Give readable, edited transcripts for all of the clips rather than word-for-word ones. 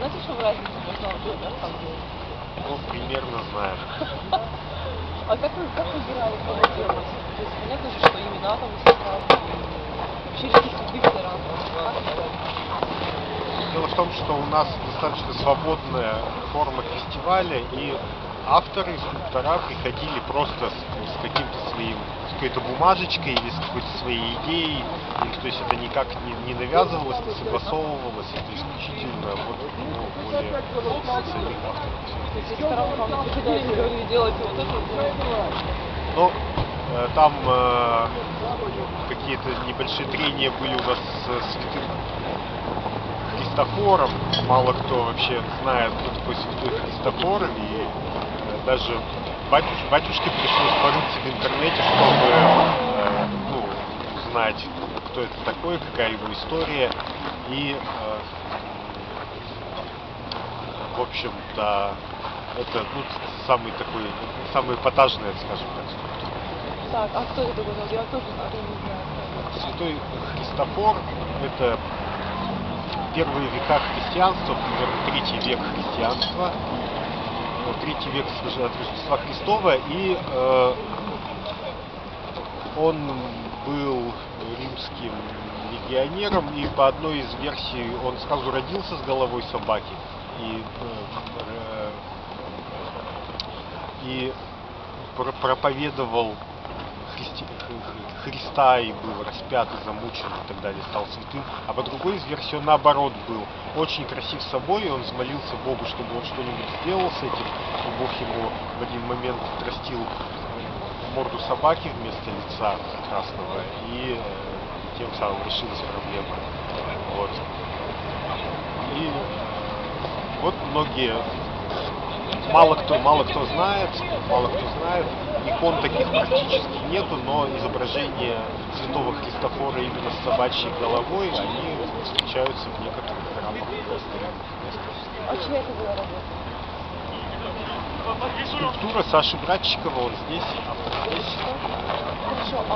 знаете, в чем разница между ангелом и архангелом? Ну, примерно знаю. А как выбирали, кого делать? То есть понятно же, что имена там у всех разные, и вообще рисунки все разные. Как выбрать? Дело в том, что у нас достаточно свободная форма фестиваля, и авторы, скульптора приходили просто с каким-то своим, с какой-то бумажечкой или с какой-то своей идеей, и, то есть это никак не навязывалось, не согласовывалось, это исключительно вот, ну, более самих авторов. То есть если сторона к вам приходили и говорили, делайте вот это, Но там какие-то небольшие трения были у нас с святым Христофором. Мало кто вообще знает, кто такой святой Христофор, и даже батюшке пришлось порыться в интернете, чтобы ну, узнать, кто это такой, какая его история. И в общем-то это ну, самый эпатажный, скажем так, скульптура. так, а кто это такой? Я тоже не знаю. Святой Христофор — это первые века христианства, примерно 3 век христианства, 3 век от Рождества Христова, и он был римским легионером, и по одной из версий он сразу родился с головой собаки, и проповедовал Христа и был распят и замучен и так далее, стал святым. А по другой из версий он наоборот был очень красив собой, и он взмолился Богу, чтобы он что-нибудь сделал с этим, и Бог ему в один момент отрастил морду собаки вместо лица прекрасного, и тем самым решилась проблема. Вот. И вот многие, мало кто знает, икон таких практически нету, но изображения святого Христофора именно с собачьей головой, они встречаются в некоторых храмах. А чья это была работа? Скульптура Саши Братчикова, он здесь, автор здесь. Хорошо, а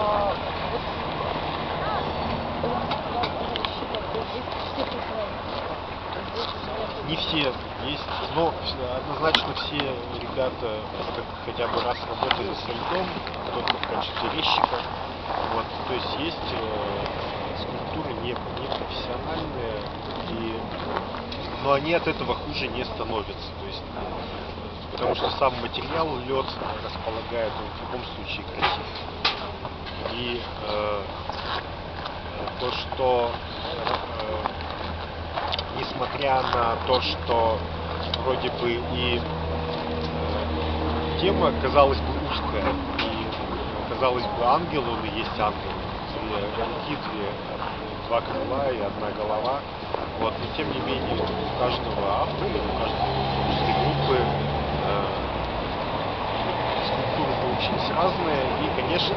Не все есть, но однозначно все ребята хотя бы раз работали со льдом, кто-то в качестве резчика. Вот, то есть есть скульптуры не профессиональные, но они от этого хуже не становятся. То есть, потому что сам материал, лед, располагает, он в любом случае красив. И то, что несмотря на то, что вроде бы и тема, казалось бы, узкая, и, казалось бы, ангел, он и есть ангел. 2 руки, 2 крыла и 1 голова. Вот. Но тем не менее, у каждого автора, у каждой творческой группы скульптуры получились разные. И, конечно,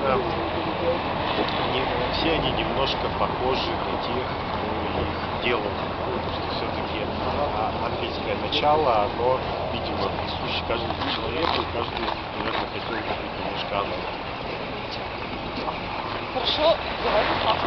все они немножко похожи на тех, кто их делал. Потому что все-таки ангельское начало, оно, видимо, присуще каждому человеку, и каждый, наверное, хотел бы быть немножко ангелом. Хорошо, давайте так.